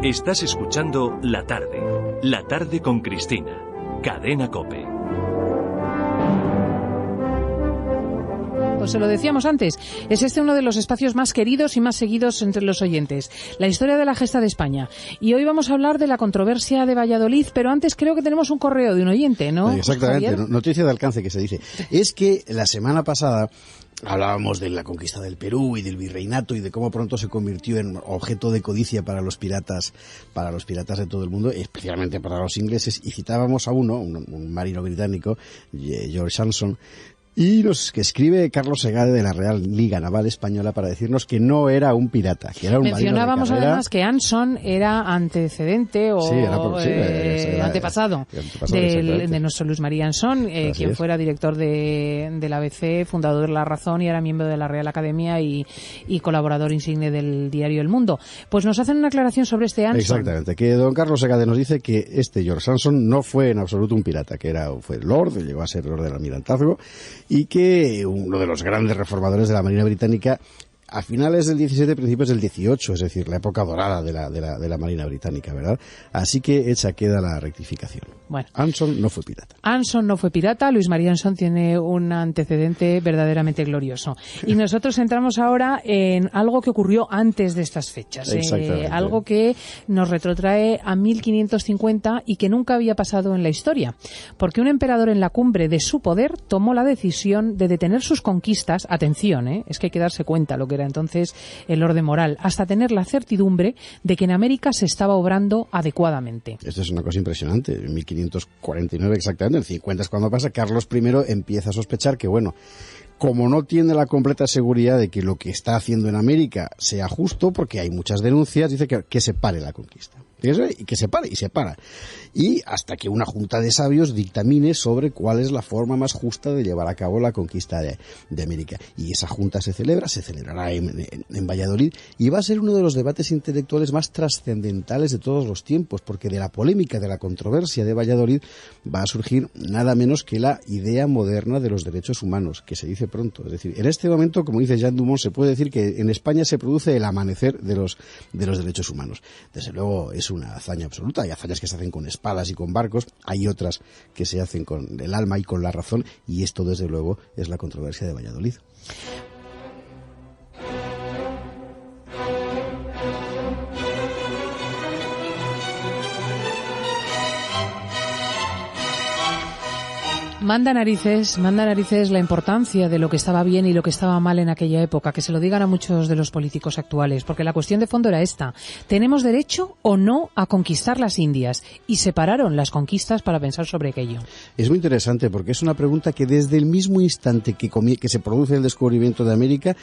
Estás escuchando La Tarde con Cristina, Cadena COPE. Pues se lo decíamos antes, es este uno de los espacios más queridos y más seguidos entre los oyentes, la historia de la gesta de España. Y hoy vamos a hablar de la controversia de Valladolid, pero antes creo que tenemos un correo de un oyente, ¿no? Exactamente, Javier. Noticia de alcance que se dice. Es que la semana pasada hablábamos de la conquista del Perú y del virreinato y de cómo pronto se convirtió en objeto de codicia para los piratas de todo el mundo, especialmente para los ingleses, y citábamos a un marino británico, George Anson, y que escribe Carlos Segade de la Real Liga Naval Española para decirnos que no era un pirata, que era un Mencionábamos marino de carrera. Además que Anson era antecedente o antepasado de nuestro Luis María Anson, quien fuera director de la ABC, fundador de La Razón y era miembro de la Real Academia y colaborador insigne del diario El Mundo. Pues nos hacen una aclaración sobre este Anson. Exactamente, que don Carlos Segade nos dice que este George Anson no fue en absoluto un pirata, que fue Lord, llegó a ser Lord del Almirantazgo, y que uno de los grandes reformadores de la Marina Británica a finales del 17, principios del 18, es decir, la época dorada de la Marina Británica, ¿verdad? Así que hecha queda la rectificación. Bueno, Anson no fue pirata. Anson no fue pirata, Luis María Anson tiene un antecedente verdaderamente glorioso. Y nosotros entramos ahora en algo que ocurrió antes de estas fechas. Algo que nos retrotrae a 1550 y que nunca había pasado en la historia. Porque un emperador en la cumbre de su poder tomó la decisión de detener sus conquistas, atención, es que hay que darse cuenta lo que era entonces el orden moral, hasta tener la certidumbre de que en América se estaba obrando adecuadamente. Esto es una cosa impresionante. En 1549 exactamente, en 50 es cuando pasa, Carlos I empieza a sospechar que, como no tiene la completa seguridad de que lo que está haciendo en América sea justo, porque hay muchas denuncias, dice que se pare la conquista. Y que se pare, y se para. Y hasta que una junta de sabios dictamine sobre cuál es la forma más justa de llevar a cabo la conquista de América. Y esa junta se celebrará en Valladolid, y va a ser uno de los debates intelectuales más trascendentales de todos los tiempos, porque de la polémica, de la controversia de Valladolid, va a surgir nada menos que la idea moderna de los derechos humanos, que se dice pronto. Es decir, en este momento, como dice Jean Dumont, se puede decir que en España se produce el amanecer de los derechos humanos. Desde luego es una hazaña absoluta. Hay hazañas que se hacen con espadas y con barcos, hay otras que se hacen con el alma y con la razón, y esto desde luego es la controversia de Valladolid. Manda narices la importancia de lo que estaba bien y lo que estaba mal en aquella época, que se lo digan a muchos de los políticos actuales, porque la cuestión de fondo era esta: ¿tenemos derecho o no a conquistar las Indias? Y separaron las conquistas para pensar sobre aquello. Es muy interesante porque es una pregunta que desde el mismo instante que se produce el descubrimiento de América,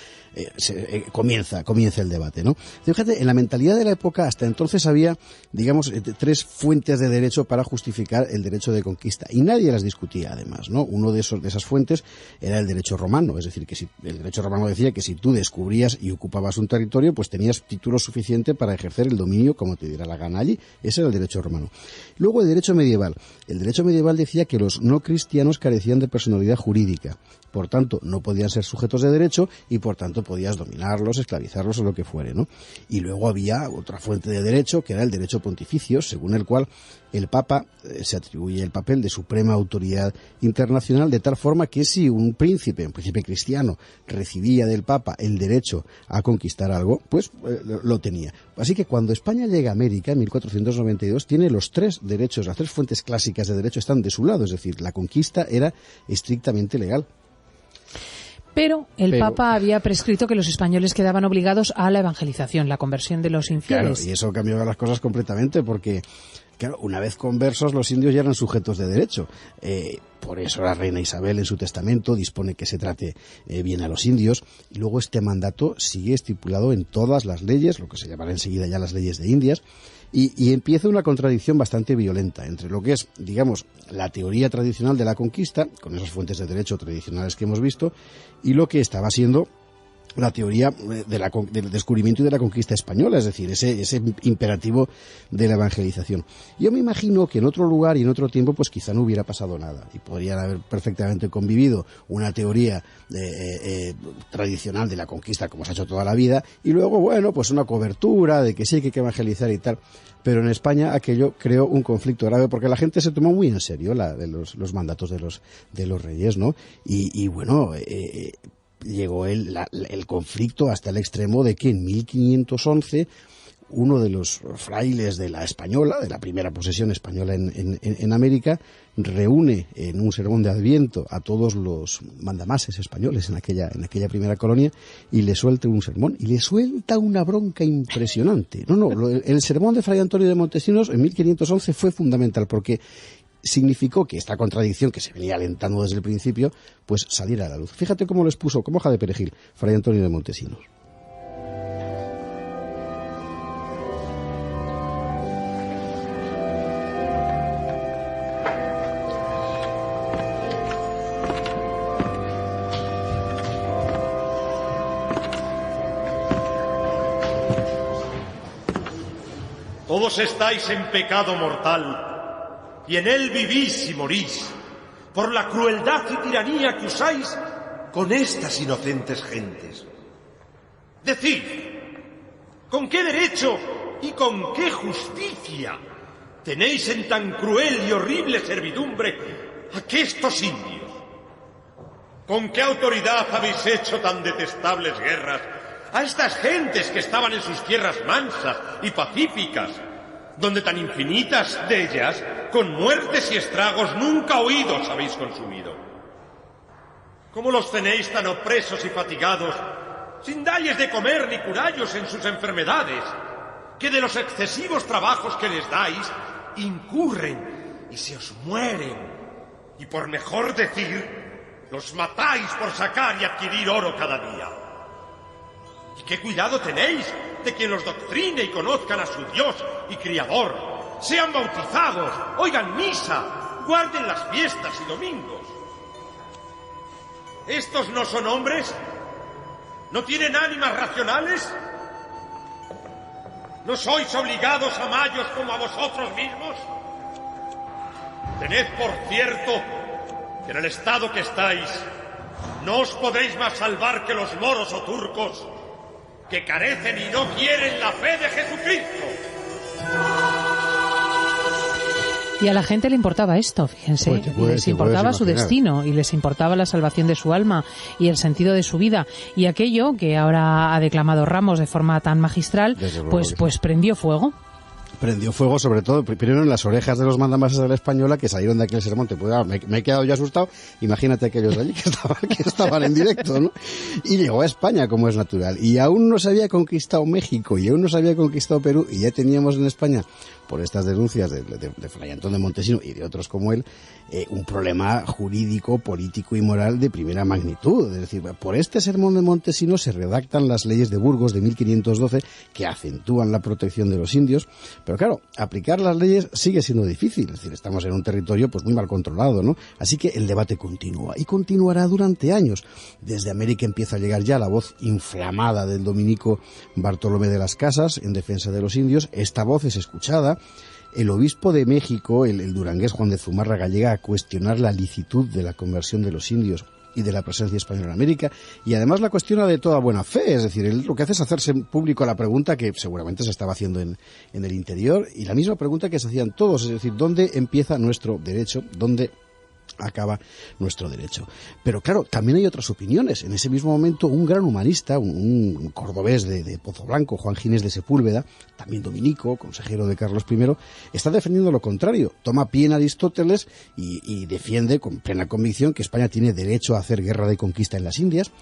comienza el debate, ¿no? Fíjate, en la mentalidad de la época hasta entonces había, digamos, tres fuentes de derecho para justificar el derecho de conquista, y nadie las discutía, además, ¿no? Uno de esas fuentes era el derecho romano, es decir, que el derecho romano decía que si tú descubrías y ocupabas un territorio, pues tenías título suficiente para ejercer el dominio como te diera la gana allí. Ese era el derecho romano. Luego el derecho medieval. El derecho medieval decía que los no cristianos carecían de personalidad jurídica, por tanto no podían ser sujetos de derecho y por tanto podías dominarlos, esclavizarlos o lo que fuere, ¿no? Y luego había otra fuente de derecho, que era el derecho pontificio, según el cual el Papa se atribuye el papel de suprema autoridad internacional, de tal forma que si un príncipe cristiano, recibía del Papa el derecho a conquistar algo, pues lo tenía. Así que cuando España llega a América, en 1492, tiene los tres derechos, las tres fuentes clásicas de derecho están de su lado, es decir, la conquista era estrictamente legal. Pero el Papa había prescrito que los españoles quedaban obligados a la evangelización, la conversión de los infieles. Claro, y eso cambió las cosas completamente porque, claro, una vez conversos, los indios ya eran sujetos de derecho. Por eso la reina Isabel en su testamento dispone que se trate bien a los indios. Y luego este mandato sigue estipulado en todas las leyes, lo que se llamará enseguida ya las leyes de Indias. Y empieza una contradicción bastante violenta entre lo que es, digamos, la teoría tradicional de la conquista, con esas fuentes de derecho tradicionales que hemos visto, y lo que estaba siendo la teoría del descubrimiento y de la conquista española, es decir, ese imperativo de la evangelización. Yo me imagino que en otro lugar y en otro tiempo pues quizá no hubiera pasado nada y podrían haber perfectamente convivido una teoría tradicional de la conquista como se ha hecho toda la vida y luego, bueno, pues una cobertura de que sí que hay que evangelizar y tal. Pero en España aquello creó un conflicto grave porque la gente se tomó muy en serio los mandatos de los reyes, ¿no? Y bueno, llegó el conflicto hasta el extremo de que en 1511 uno de los frailes de la Española, de la primera posesión española en América, reúne en un sermón de Adviento a todos los mandamases españoles en aquella primera colonia y le suelta un sermón y le suelta una bronca impresionante. El sermón de Fray Antonio de Montesinos en 1511 fue fundamental porque significó que esta contradicción que se venía alentando desde el principio, pues saliera a la luz. Fíjate cómo les puso como hoja de perejil Fray Antonio de Montesinos. Todos estáis en pecado mortal, y en él vivís y morís, por la crueldad y tiranía que usáis con estas inocentes gentes. Decid, ¿con qué derecho y con qué justicia tenéis en tan cruel y horrible servidumbre a aquestos indios? ¿Con qué autoridad habéis hecho tan detestables guerras a estas gentes que estaban en sus tierras mansas y pacíficas, donde tan infinitas de ellas, con muertes y estragos nunca oídos habéis consumido? ¿Cómo los tenéis tan opresos y fatigados, sin dalles de comer ni curallos en sus enfermedades, que de los excesivos trabajos que les dais, incurren y se os mueren? Y por mejor decir, los matáis por sacar y adquirir oro cada día. ¿Y qué cuidado tenéis de quien los doctrine y conozcan a su Dios y Criador? Sean bautizados, oigan misa, guarden las fiestas y domingos. ¿Estos no son hombres? ¿No tienen ánimas racionales? ¿No sois obligados a amallos como a vosotros mismos? Tened por cierto que en el estado que estáis no os podéis más salvar que los moros o turcos, que carecen y no quieren la fe de Jesucristo. Y a la gente le importaba esto, fíjense, les importaba su destino y les importaba la salvación de su alma y el sentido de su vida. Y aquello que ahora ha declamado Ramos de forma tan magistral, pues prendió fuego. Prendió fuego sobre todo, primero en las orejas de los mandamases de la Española que salieron de aquel sermón. Me he quedado yo asustado, imagínate aquellos de allí que estaban en directo, ¿no? Y llegó a España, como es natural. Y aún no se había conquistado México, y aún no se había conquistado Perú, y ya teníamos en España, por estas denuncias de Fray Antón de Montesinos y de otros como él, un problema jurídico, político y moral de primera magnitud. Es decir, por este sermón de Montesinos se redactan las leyes de Burgos de 1512 que acentúan la protección de los indios. Pero claro, aplicar las leyes sigue siendo difícil, es decir, estamos en un territorio pues muy mal controlado, ¿no? Así que el debate continúa y continuará durante años. Desde América empieza a llegar ya la voz inflamada del dominico Bartolomé de las Casas en defensa de los indios. Esta voz es escuchada. El obispo de México, el durangués Juan de Zumárraga, llega a cuestionar la licitud de la conversión de los indios y de la presencia española en América, y además la cuestiona de toda buena fe. Es decir, él lo que hace es hacerse público la pregunta que seguramente se estaba haciendo en el interior, y la misma pregunta que se hacían todos, es decir, ¿dónde empieza nuestro derecho? ¿Dónde acaba nuestro derecho? Pero claro, también hay otras opiniones. En ese mismo momento un gran humanista, un cordobés de Pozoblanco, Juan Ginés de Sepúlveda, también dominico, consejero de Carlos I, está defendiendo lo contrario. Toma pie en Aristóteles y defiende con plena convicción que España tiene derecho a hacer guerra de conquista en las Indias,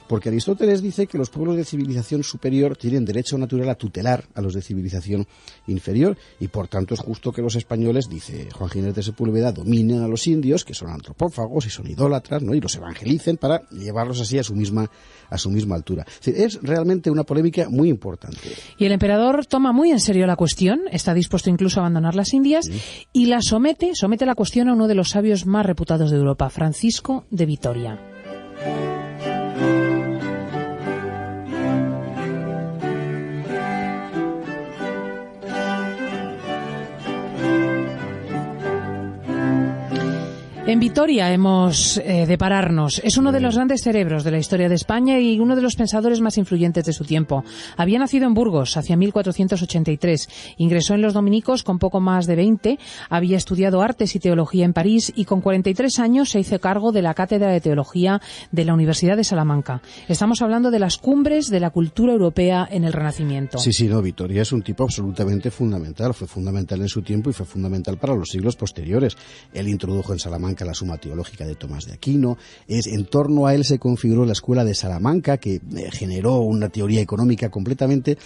porque Aristóteles dice que los pueblos de civilización superior tienen derecho natural a tutelar a los de civilización inferior, y por tanto es justo que los españoles, dice Juan Ginés de Sepúlveda, dominen a los indios, que son antropófagos y son idólatras, ¿no? Y los evangelicen para llevarlos así a su misma altura. Es decir, es realmente una polémica muy importante. Y el emperador toma muy en serio la cuestión, está dispuesto incluso a abandonar las Indias, y la somete la cuestión a uno de los sabios más reputados de Europa, Francisco de Vitoria. En Vitoria hemos de pararnos. Es uno de los grandes cerebros de la historia de España y uno de los pensadores más influyentes de su tiempo. Había nacido en Burgos hacia 1483. Ingresó en los dominicos con poco más de 20. Había estudiado artes y teología en París y con 43 años se hizo cargo de la cátedra de teología de la Universidad de Salamanca. Estamos hablando de las cumbres de la cultura europea en el Renacimiento. Sí, no, Vitoria es un tipo absolutamente fundamental. Fue fundamental en su tiempo y fue fundamental para los siglos posteriores. Él introdujo en Salamanca la Suma Teológica de Tomás de Aquino. En torno a él se configuró la Escuela de Salamanca, que generó una teoría económica completamente,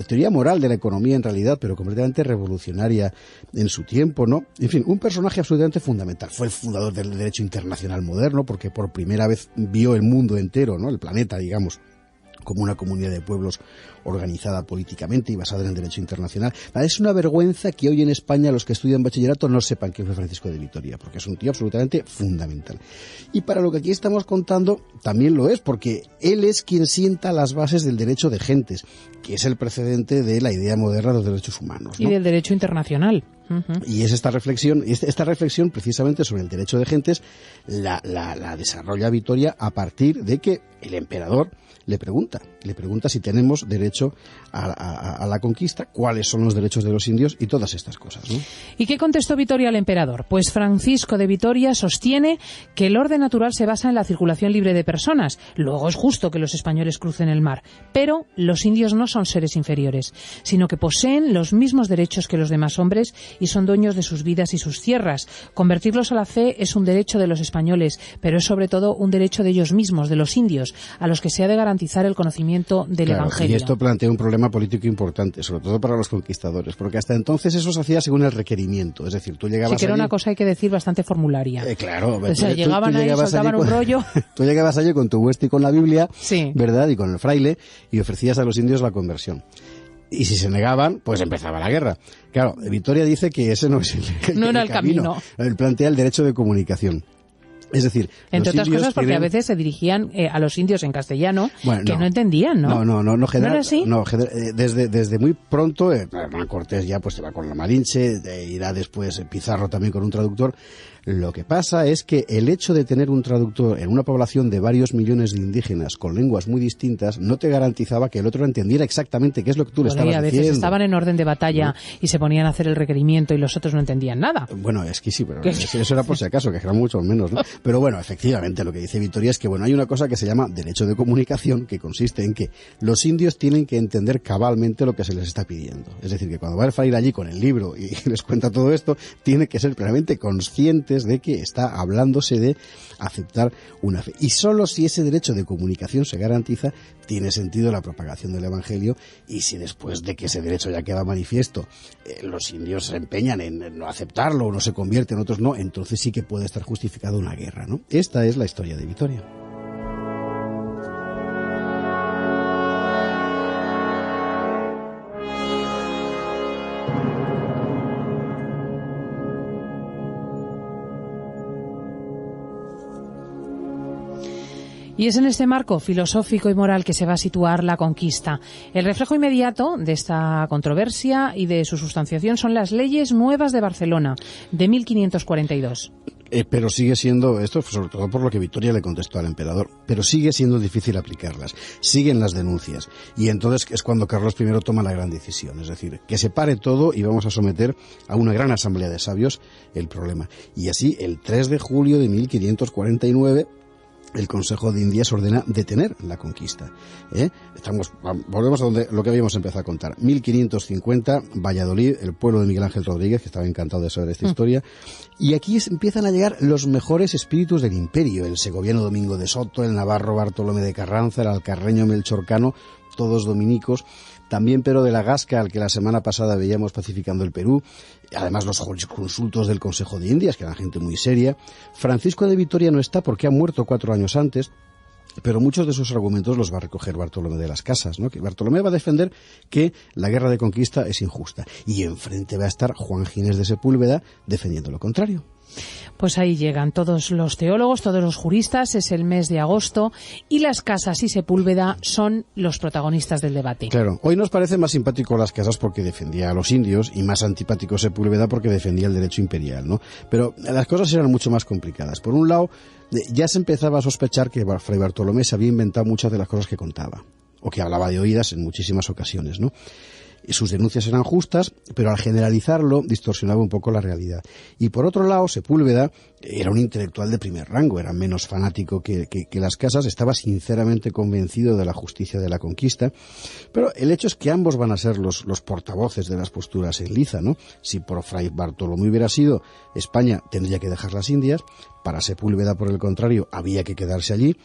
teoría moral de la economía en realidad, pero completamente revolucionaria en su tiempo, ¿no? En fin, un personaje absolutamente fundamental. Fue el fundador del derecho internacional moderno, porque por primera vez vio el mundo entero, ¿no? El planeta, digamos, como una comunidad de pueblos organizada políticamente y basada en el derecho internacional. Es una vergüenza que hoy en España los que estudian bachillerato no sepan quién fue Francisco de Vitoria, porque es un tío absolutamente fundamental. Y para lo que aquí estamos contando, también lo es, porque él es quien sienta las bases del derecho de gentes, que es el precedente de la idea moderna de los derechos humanos, ¿no? Y del derecho internacional. Y es esta reflexión precisamente sobre el derecho de gentes la desarrolla Vitoria a partir de que el emperador le pregunta si tenemos derecho a la conquista, cuáles son los derechos de los indios y todas estas cosas, ¿no? ¿Y qué contestó Vitoria al emperador? Pues Francisco de Vitoria sostiene que el orden natural se basa en la circulación libre de personas. Luego es justo que los españoles crucen el mar, pero los indios no son seres inferiores, sino que poseen los mismos derechos que los demás hombres y son dueños de sus vidas y sus tierras. Convertirlos a la fe es un derecho de los españoles, pero es sobre todo un derecho de ellos mismos, de los indios, a los que se ha de garantizar el conocimiento del Evangelio. Y esto plantea un problema político importante, sobre todo para los conquistadores, porque hasta entonces eso se hacía según el requerimiento, es decir, tú llegabas allí... Sí, que era una cosa, hay que decir, bastante formularia. Claro. O sea, llegaban ahí, soltaban un rollo... Tú llegabas allí con tu hueste y con la Biblia, sí, ¿verdad?, y con el fraile, y ofrecías a los indios la conversión. Y si se negaban, pues empezaba la guerra. Claro, Vitoria dice que ese no es el camino. Él plantea el derecho de comunicación. Es decir, entre otras cosas porque a veces se dirigían a los indios en castellano, que no entendían, ¿no? No, general, ¿no era así? No, desde muy pronto, Cortés ya pues se va con la Malinche, irá después Pizarro también con un traductor. Lo que pasa es que el hecho de tener un traductor en una población de varios millones de indígenas con lenguas muy distintas no te garantizaba que el otro entendiera exactamente qué es lo que tú le estabas diciendo. A veces estaban en orden de batalla y se ponían a hacer el requerimiento y los otros no entendían nada. Bueno, es que sí, pero eso era por si acaso, que era mucho menos, ¿no? Pero bueno, efectivamente lo que dice Vitoria es que hay una cosa que se llama derecho de comunicación, que consiste en que los indios tienen que entender cabalmente lo que se les está pidiendo. Es decir, que cuando va el fraile allí con el libro y les cuenta todo esto, tiene que ser plenamente conscientes de que está hablándose de aceptar una fe. Y solo si ese derecho de comunicación se garantiza, tiene sentido la propagación del Evangelio, y si después de que ese derecho ya queda manifiesto, los indios se empeñan en no aceptarlo o no se convierten, otros no, entonces sí que puede estar justificada una guerra, ¿no? Esta es la historia de Vitoria. Y es en este marco filosófico y moral que se va a situar la conquista. El reflejo inmediato de esta controversia y de su sustanciación son las leyes nuevas de Barcelona, de 1542. Pero sigue siendo, esto sobre todo por lo que Vitoria le contestó al emperador, pero sigue siendo difícil aplicarlas. Siguen las denuncias. Y entonces es cuando Carlos I toma la gran decisión. Es decir, que se pare todo y vamos a someter a una gran asamblea de sabios el problema. Y así, el 3 de julio de 1549... el Consejo de Indias ordena detener la conquista. Volvemos a lo que habíamos empezado a contar. 1550, Valladolid, el pueblo de Miguel Ángel Rodríguez, que estaba encantado de saber esta historia. Y aquí empiezan a llegar los mejores espíritus del imperio. El segoviano Domingo de Soto, el navarro Bartolomé de Carranza, el alcarreño Melchor Cano, todos dominicos. También Pedro de la Gasca, al que la semana pasada veíamos pacificando el Perú. Además los jurisconsultos del Consejo de Indias, que eran gente muy seria. Francisco de Vitoria no está porque ha muerto 4 años antes, pero muchos de sus argumentos los va a recoger Bartolomé de las Casas, ¿no? Que Bartolomé va a defender que la guerra de conquista es injusta. Y enfrente va a estar Juan Ginés de Sepúlveda defendiendo lo contrario. Pues ahí llegan todos los teólogos, todos los juristas, es el mes de agosto y las Casas y Sepúlveda son los protagonistas del debate. Claro, hoy nos parece más simpático las Casas porque defendía a los indios y más antipático Sepúlveda porque defendía el derecho imperial, ¿no? Pero las cosas eran mucho más complicadas. Por un lado, ya se empezaba a sospechar que Fray Bartolomé se había inventado muchas de las cosas que contaba, o que hablaba de oídas en muchísimas ocasiones, ¿no? Sus denuncias eran justas, pero al generalizarlo distorsionaba un poco la realidad. Y por otro lado, Sepúlveda era un intelectual de primer rango, era menos fanático que las Casas, estaba sinceramente convencido de la justicia de la conquista, pero el hecho es que ambos van a ser los portavoces de las posturas en liza, ¿no? Si por Fray Bartolomé hubiera sido, España tendría que dejar las Indias, para Sepúlveda, por el contrario, había que quedarse allí.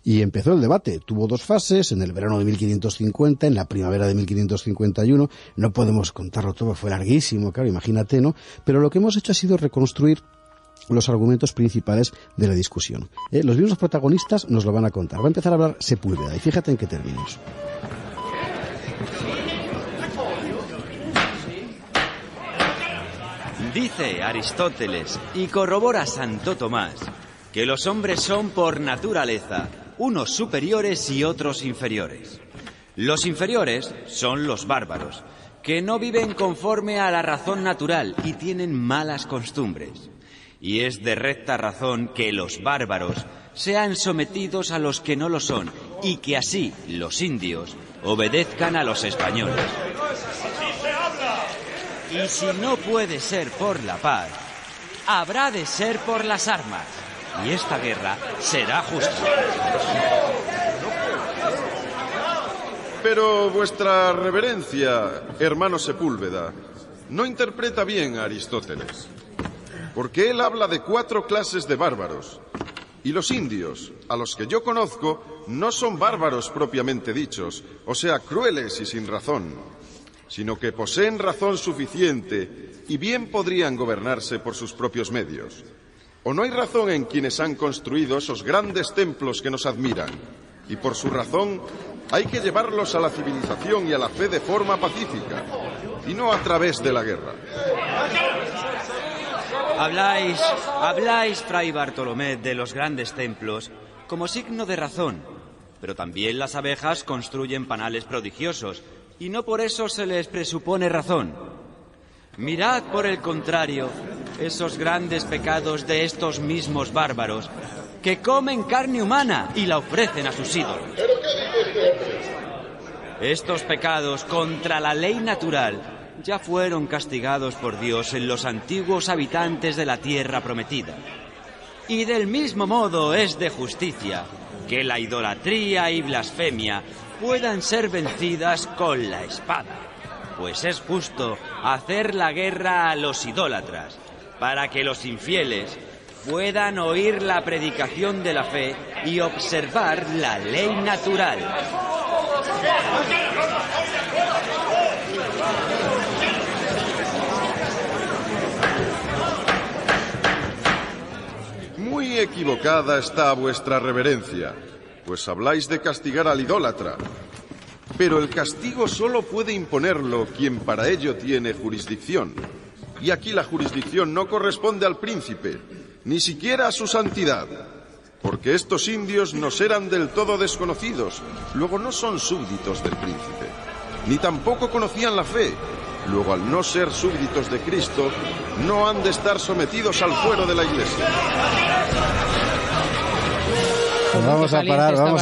Y empezó el debate. Tuvo dos fases, en el verano de 1550, en la primavera de 1551. No podemos contarlo todo, fue larguísimo, claro, imagínate, ¿no? Pero lo que hemos hecho ha sido reconstruir los argumentos principales de la discusión. Los mismos protagonistas nos lo van a contar. Va a empezar a hablar Sepúlveda, y fíjate en qué términos. Dice Aristóteles, y corrobora Santo Tomás, que los hombres son por naturaleza unos superiores y otros inferiores. Los inferiores son los bárbaros, que no viven conforme a la razón natural y tienen malas costumbres. Y es de recta razón que los bárbaros sean sometidos a los que no lo son, y que así los indios obedezcan a los españoles. Y si no puede ser por la paz, habrá de ser por las armas. Y esta guerra será justa. Pero vuestra reverencia, hermano Sepúlveda, no interpreta bien a Aristóteles. Porque él habla de 4 clases de bárbaros. Y los indios, a los que yo conozco, no son bárbaros propiamente dichos, o sea, crueles y sin razón, sino que poseen razón suficiente y bien podrían gobernarse por sus propios medios. ¿O no hay razón en quienes han construido esos grandes templos que nos admiran? Y por su razón hay que llevarlos a la civilización y a la fe de forma pacífica, y no a través de la guerra. Habláis, Fray Bartolomé, de los grandes templos como signo de razón, pero también las abejas construyen panales prodigiosos, y no por eso se les presupone razón. Mirad, por el contrario, esos grandes pecados de estos mismos bárbaros que comen carne humana y la ofrecen a sus ídolos. Estos pecados contra la ley natural ya fueron castigados por Dios en los antiguos habitantes de la tierra prometida. Y del mismo modo es de justicia que la idolatría y blasfemia puedan ser vencidas con la espada. Pues es justo hacer la guerra a los idólatras, para que los infieles puedan oír la predicación de la fe y observar la ley natural. Muy equivocada está vuestra reverencia, pues habláis de castigar al idólatra. Pero el castigo solo puede imponerlo quien para ello tiene jurisdicción. Y aquí la jurisdicción no corresponde al príncipe, ni siquiera a su santidad. Porque estos indios nos eran del todo desconocidos, luego no son súbditos del príncipe. Ni tampoco conocían la fe, luego al no ser súbditos de Cristo, no han de estar sometidos al fuero de la Iglesia. Pues vamos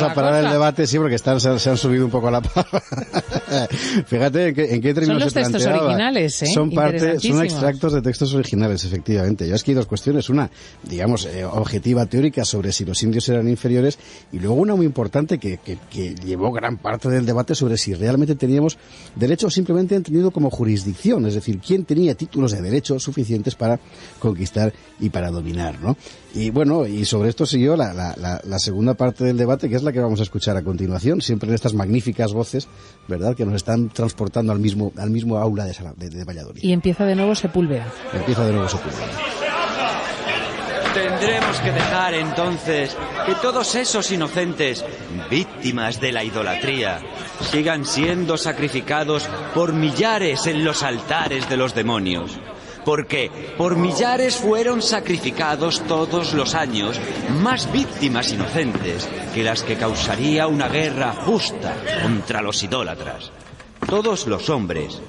a parar el debate, sí, porque se han subido un poco a la pava. Fíjate en qué términos se planteaba. Son los textos originales, ¿eh? Son extractos de textos originales, efectivamente. Yo es que hay dos cuestiones. Una, digamos, objetiva teórica sobre si los indios eran inferiores, y luego una muy importante que llevó gran parte del debate sobre si realmente teníamos derecho o simplemente entendido como jurisdicción, es decir, quién tenía títulos de derecho suficientes para conquistar y para dominar, ¿no? Y bueno, y sobre esto siguió la segunda parte del debate, que es la que vamos a escuchar a continuación, siempre en estas magníficas voces, ¿verdad?, que nos están transportando al mismo aula de Valladolid. Y empieza de nuevo Sepúlveda. Tendremos que dejar entonces que todos esos inocentes, víctimas de la idolatría, sigan siendo sacrificados por millares en los altares de los demonios. porque por millares fueron sacrificados todos los años más víctimas inocentes que las que causaría una guerra justa contra los idólatras. Todos los hombres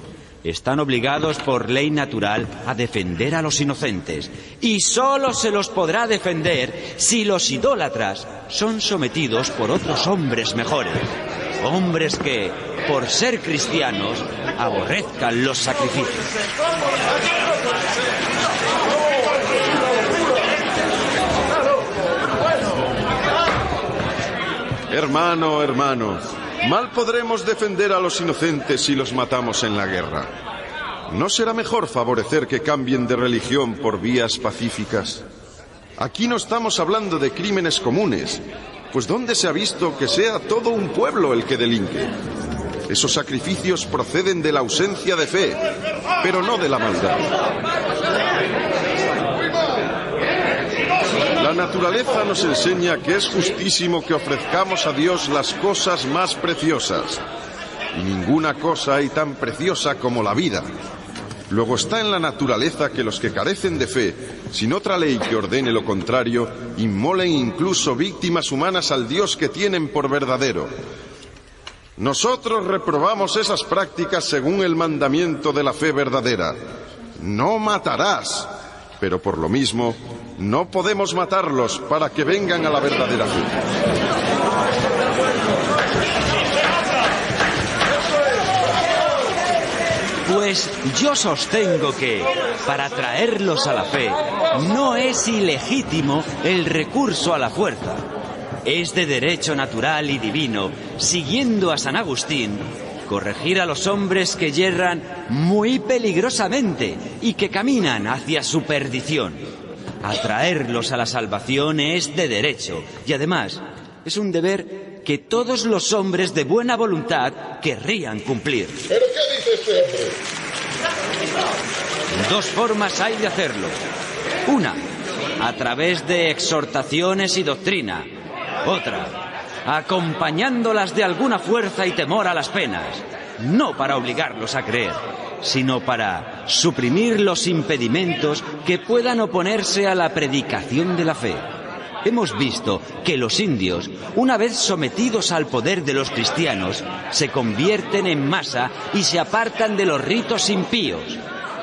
están obligados por ley natural a defender a los inocentes, y solo se los podrá defender si los idólatras son sometidos por otros hombres mejores, hombres que, por ser cristianos, aborrezcan los sacrificios. Hermano, mal podremos defender a los inocentes si los matamos en la guerra. ¿No será mejor favorecer que cambien de religión por vías pacíficas? Aquí no estamos hablando de crímenes comunes, pues ¿dónde se ha visto que sea todo un pueblo el que delinque? Esos sacrificios proceden de la ausencia de fe, pero no de la maldad. La naturaleza nos enseña que es justísimo que ofrezcamos a Dios las cosas más preciosas. Y ninguna cosa hay tan preciosa como la vida. Luego está en la naturaleza que los que carecen de fe, sin otra ley que ordene lo contrario, inmolen incluso víctimas humanas al Dios que tienen por verdadero. Nosotros reprobamos esas prácticas según el mandamiento de la fe verdadera. No matarás, pero por lo mismo no podemos matarlos para que vengan a la verdadera fe. Pues yo sostengo que, para traerlos a la fe, no es ilegítimo el recurso a la fuerza. Es de derecho natural y divino, siguiendo a San Agustín, corregir a los hombres que yerran muy peligrosamente y que caminan hacia su perdición. Atraerlos a la salvación es de derecho y además es un deber que todos los hombres de buena voluntad querrían cumplir. ¿Pero qué dice este hombre? Dos formas hay de hacerlo. Una, a través de exhortaciones y doctrina. Otra, acompañándolas de alguna fuerza y temor a las penas. No para obligarlos a creer, sino para suprimir los impedimentos que puedan oponerse a la predicación de la fe. Hemos visto que los indios, una vez sometidos al poder de los cristianos, se convierten en masa y se apartan de los ritos impíos.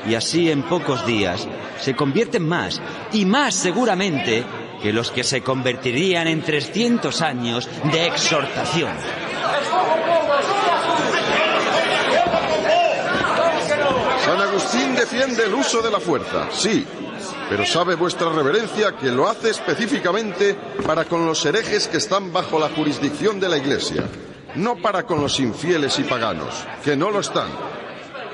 Y así en pocos días se convierten más, y más seguramente, que los que se convertirían en 300 años de exhortación. San Agustín defiende el uso de la fuerza, sí, pero sabe vuestra reverencia que lo hace específicamente para con los herejes que están bajo la jurisdicción de la Iglesia, no para con los infieles y paganos, que no lo están.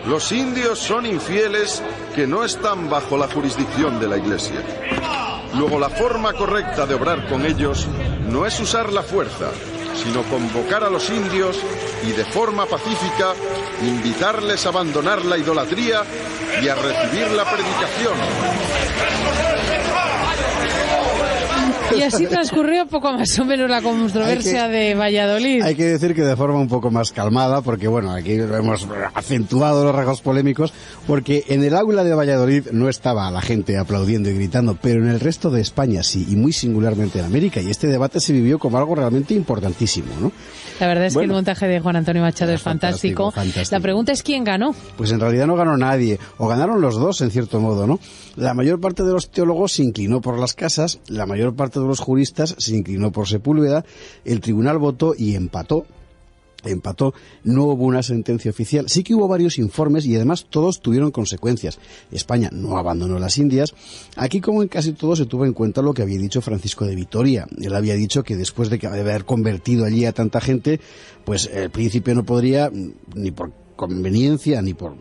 Los indios son infieles que no están bajo la jurisdicción de la Iglesia. Luego, la forma correcta de obrar con ellos no es usar la fuerza, sino convocar a los indios y de forma pacífica invitarles a abandonar la idolatría y a recibir la predicación. Y así transcurrió poco más o menos la controversia de Valladolid. Hay que decir que de forma un poco más calmada, porque bueno, aquí hemos acentuado los rasgos polémicos, porque en el aula de Valladolid no estaba la gente aplaudiendo y gritando, pero en el resto de España sí, y muy singularmente en América, y este debate se vivió como algo realmente importantísimo, ¿no? La verdad es que el montaje de Juan Antonio Machado es fantástico. La pregunta es ¿quién ganó? Pues en realidad no ganó nadie, o ganaron los dos en cierto modo, ¿no? La mayor parte de los teólogos se inclinó por Las Casas, la mayor parte de los juristas se inclinó por Sepúlveda, el tribunal votó y empató, no hubo una sentencia oficial, sí que hubo varios informes y además todos tuvieron consecuencias. España no abandonó las Indias. Aquí, como en casi todo, se tuvo en cuenta lo que había dicho Francisco de Vitoria. Él había dicho que después de haber convertido allí a tanta gente, pues el príncipe no podría, ni por conveniencia ni por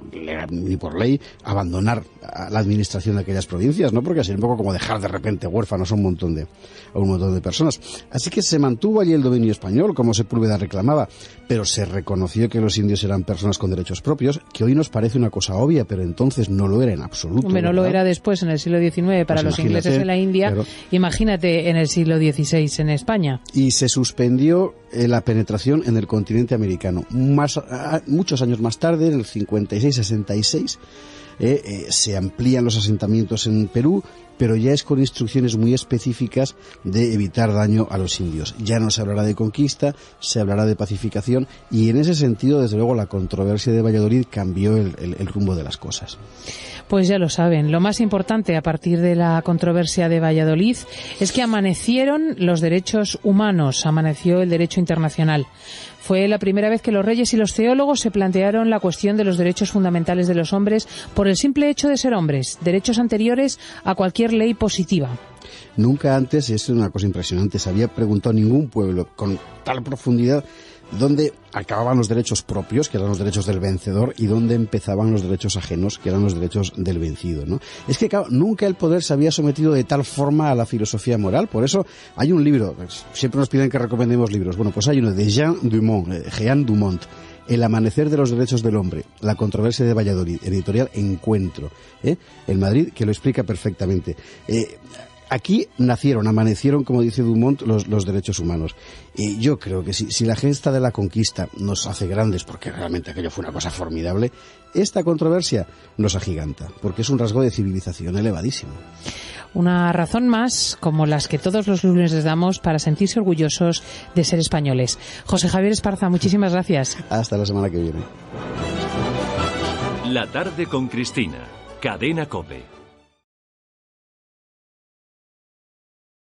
ley, abandonar la administración de aquellas provincias, ¿no? Porque así un poco como dejar de repente huérfanos a un montón de personas. Así que se mantuvo allí el dominio español, como Sepúlveda reclamaba, pero se reconoció que los indios eran personas con derechos propios, que hoy nos parece una cosa obvia, pero entonces no lo era en absoluto. Hombre, no lo era después, en el siglo XIX, para los ingleses en la India, claro. Imagínate en el siglo XVI en España. Y se suspendió la penetración en el continente americano. Muchos años más tarde, en el 56-66, se amplían los asentamientos en Perú, pero ya es con instrucciones muy específicas de evitar daño a los indios. Ya no se hablará de conquista, se hablará de pacificación, y en ese sentido, desde luego, la controversia de Valladolid cambió el rumbo de las cosas. Pues ya lo saben, lo más importante a partir de la controversia de Valladolid es que amanecieron los derechos humanos, amaneció el derecho internacional. Fue la primera vez que los reyes y los teólogos se plantearon la cuestión de los derechos fundamentales de los hombres por el simple hecho de ser hombres, derechos anteriores a cualquier ley positiva. Nunca antes, y esto es una cosa impresionante, se había preguntado ningún pueblo con tal profundidad dónde acababan los derechos propios, que eran los derechos del vencedor, y dónde empezaban los derechos ajenos, que eran los derechos del vencido, ¿no? Es que, claro, nunca el poder se había sometido de tal forma a la filosofía moral. Por eso hay un libro, siempre nos piden que recomendemos libros. Bueno, pues hay uno de Jean Dumont, El amanecer de los derechos del hombre, la controversia de Valladolid, editorial Encuentro, en Madrid, que lo explica perfectamente. Aquí amanecieron, como dice Dumont, los derechos humanos. Y yo creo que si la gesta de la conquista nos hace grandes, porque realmente aquello fue una cosa formidable, esta controversia nos agiganta, porque es un rasgo de civilización elevadísimo. Una razón más, como las que todos los lunes les damos, para sentirse orgullosos de ser españoles. José Javier Esparza, muchísimas gracias. Hasta la semana que viene. La tarde con Cristina, Cadena COPE.